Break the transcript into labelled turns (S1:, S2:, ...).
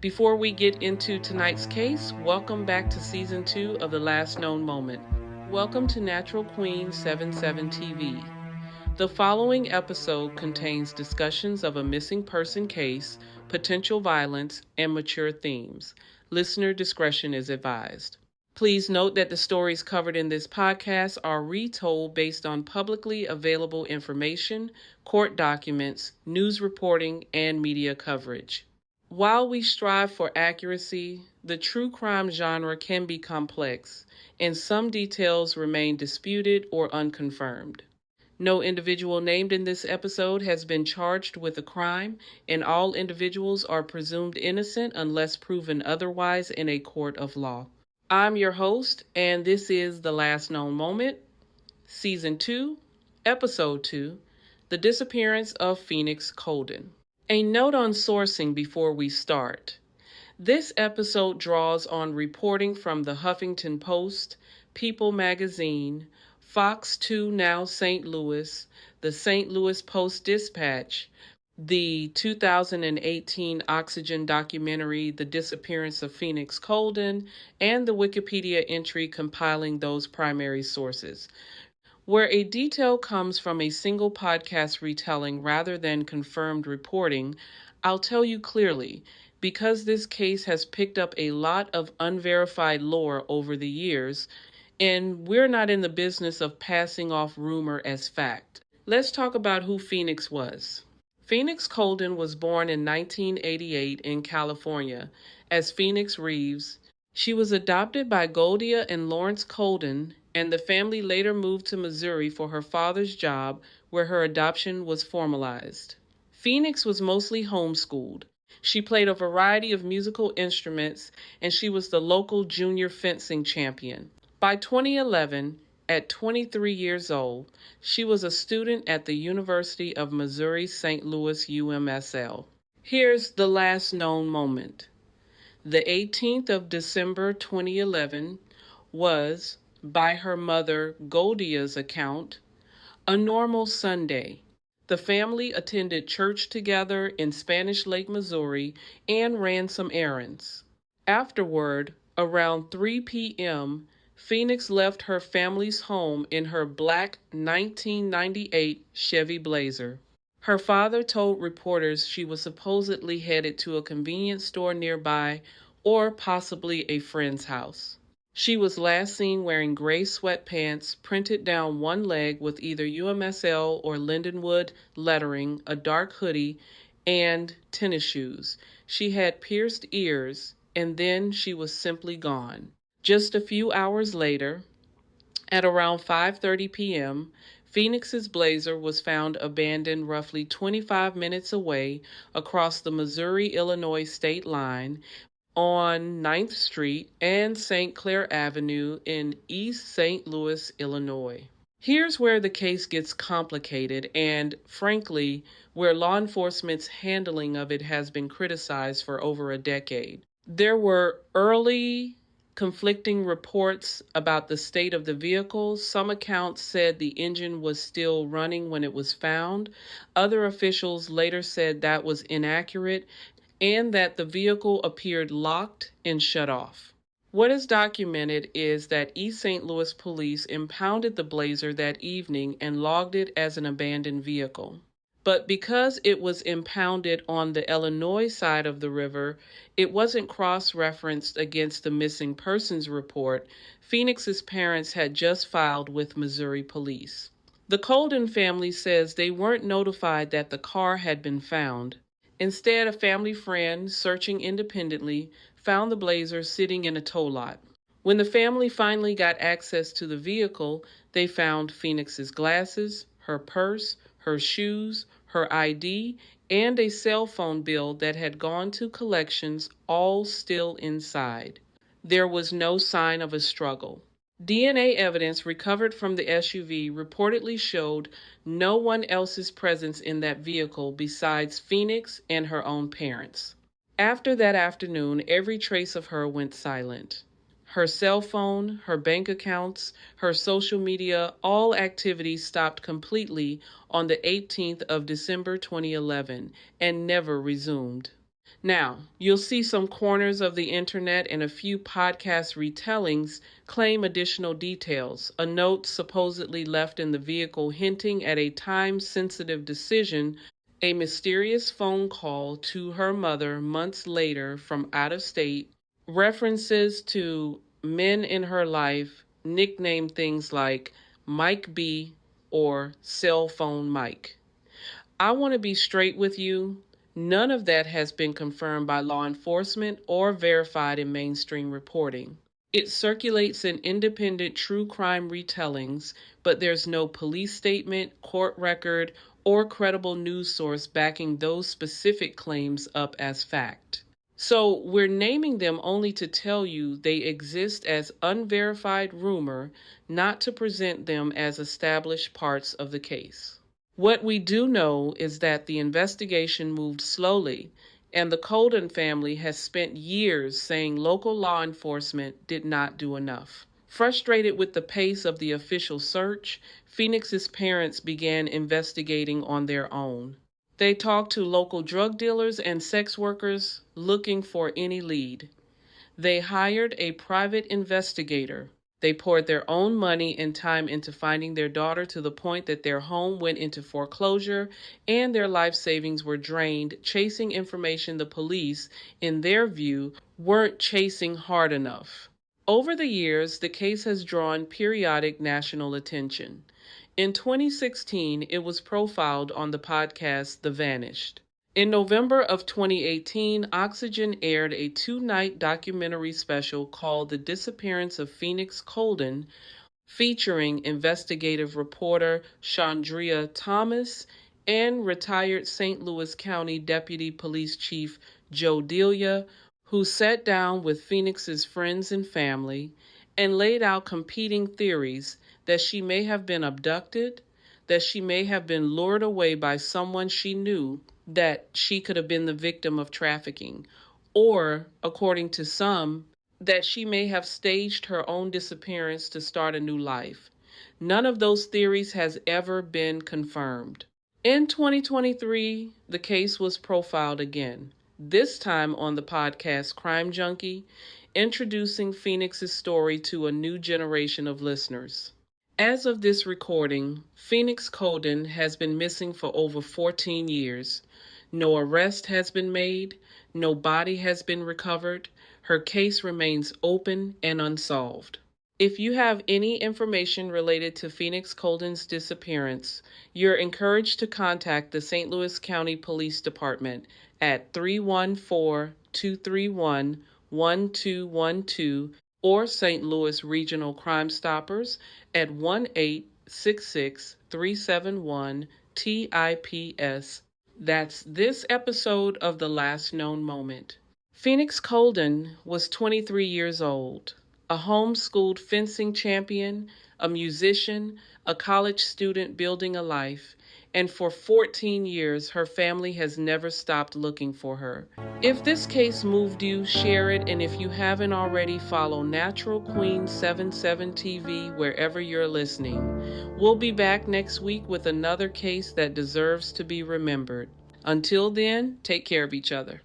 S1: Before we get into tonight's case, welcome back to Season 2 of The Last Known Moment. Welcome to Natural Queen 77 TV. The following episode contains discussions of a missing person case, potential violence, and mature themes. Listener discretion is advised. Please note that the stories covered in this podcast are retold based on publicly available information, court documents, news reporting, and media coverage. While we strive for accuracy, the true crime genre can be complex, and some details remain disputed or unconfirmed. No individual named in this episode has been charged with a crime, and all individuals are presumed innocent unless proven otherwise in a court of law. I'm your host, and this is The Last Known Moment, Season 2, Episode 2, The Disappearance of Phoenix Coldon. A note on sourcing before we start. This episode draws on reporting from the Huffington Post, People Magazine, Fox 2 Now St. Louis, the St. Louis Post-Dispatch, the 2018 Oxygen documentary, The Disappearance of Phoenix Coldon, and the Wikipedia entry compiling those primary sources. Where a detail comes from a single podcast retelling rather than confirmed reporting, I'll tell you clearly, because this case has picked up a lot of unverified lore over the years, and we're not in the business of passing off rumor as fact. Let's talk about who Phoenix was. Phoenix Coldon was born in 1988 in California as Phoenix Reeves. She was adopted by Goldia and Lawrence Coldon, and the family later moved to Missouri for her father's job, where her adoption was formalized. Phoenix was mostly homeschooled. She played a variety of musical instruments, and she was the local junior fencing champion. By 2011, at 23 years old, she was a student at the University of Missouri St. Louis UMSL. Here's the last known moment. The 18th of December 2011 was, by her mother Goldia's account, a normal Sunday. The family attended church together in Spanish Lake, Missouri, and ran some errands. Afterward, around 3 p.m., Phoenix left her family's home in her black 1998 Chevy Blazer. Her father told reporters she was supposedly headed to a convenience store nearby or possibly a friend's house. She was last seen wearing gray sweatpants printed down one leg with either UMSL or Lindenwood lettering, a dark hoodie, and tennis shoes. She had pierced ears, and then she was simply gone. Just a few hours later, at around 5:30 p.m., Phoenix's Blazer was found abandoned roughly 25 minutes away across the Missouri-Illinois state line on 9th Street and St. Clair Avenue in East St. Louis, Illinois. Here's where the case gets complicated and, frankly, where law enforcement's handling of it has been criticized for over a decade. There were early conflicting reports about the state of the vehicle. Some accounts said the engine was still running when it was found. Other officials later said that was inaccurate and that the vehicle appeared locked and shut off. What is documented is that East St. Louis police impounded the Blazer that evening and logged it as an abandoned vehicle. But because it was impounded on the Illinois side of the river, it wasn't cross-referenced against the missing persons report Phoenix's parents had just filed with Missouri police. The Coldon family says they weren't notified that the car had been found. Instead, a family friend, searching independently, found the Blazer sitting in a tow lot. When the family finally got access to the vehicle, they found Phoenix's glasses, her purse, her shoes, her ID, and a cell phone bill that had gone to collections, all still inside. There was no sign of a struggle. DNA evidence recovered from the SUV reportedly showed no one else's presence in that vehicle besides Phoenix and her own parents. After that afternoon, every trace of her went silent. Her cell phone, her bank accounts, her social media, all activities stopped completely on the 18th of December 2011 and never resumed. Now, you'll see some corners of the internet and a few podcast retellings claim additional details. A note supposedly left in the vehicle hinting at a time sensitive decision, a mysterious phone call to her mother months later from out of state, references to men in her life, nicknamed things like Mike B or Cell Phone Mike. I want to be straight with you. None of that has been confirmed by law enforcement or verified in mainstream reporting. It circulates in independent true crime retellings, but there's no police statement, court record, or credible news source backing those specific claims up as fact. So we're naming them only to tell you they exist as unverified rumor, not to present them as established parts of the case. What we do know is that the investigation moved slowly, and the Coldon family has spent years saying local law enforcement did not do enough. Frustrated with the pace of the official search, Phoenix's parents began investigating on their own. They talked to local drug dealers and sex workers looking for any lead. They hired a private investigator. They poured their own money and time into finding their daughter to the point that their home went into foreclosure and their life savings were drained, chasing information the police, in their view, weren't chasing hard enough. Over the years, the case has drawn periodic national attention. In 2016, it was profiled on the podcast The Vanished. In November of 2018, Oxygen aired a 2-night documentary special called The Disappearance of Phoenix Coldon, featuring investigative reporter Chandria Thomas and retired St. Louis County Deputy Police Chief Joe Delia, who sat down with Phoenix's friends and family and laid out competing theories that she may have been abducted, that she may have been lured away by someone she knew, that she could have been the victim of trafficking, or, according to some, that she may have staged her own disappearance to start a new life. None of those theories has ever been confirmed. In 2023, the case was profiled again, this time on the podcast Crime Junkie, introducing Phoenix's story to a new generation of listeners. As of this recording, Phoenix Coldon has been missing for over 14 years. No arrest has been made, no body has been recovered. Her case remains open and unsolved. If you have any information related to Phoenix Coldon's disappearance, you're encouraged to contact the St. Louis County Police Department at 314-231-1212 or St. Louis Regional Crime Stoppers at 1-866-371-TIPS. That's this episode of The Last Known Moment. Phoenix Coldon was 23 years old, a homeschooled fencing champion, a musician, a college student building a life, and for 14 years her family has never stopped looking for her. If this case moved you, share it, and if you haven't already, follow Natural Queen 77 TV wherever you're listening. We'll be back next week with another case that deserves to be remembered. Until then, take care of each other.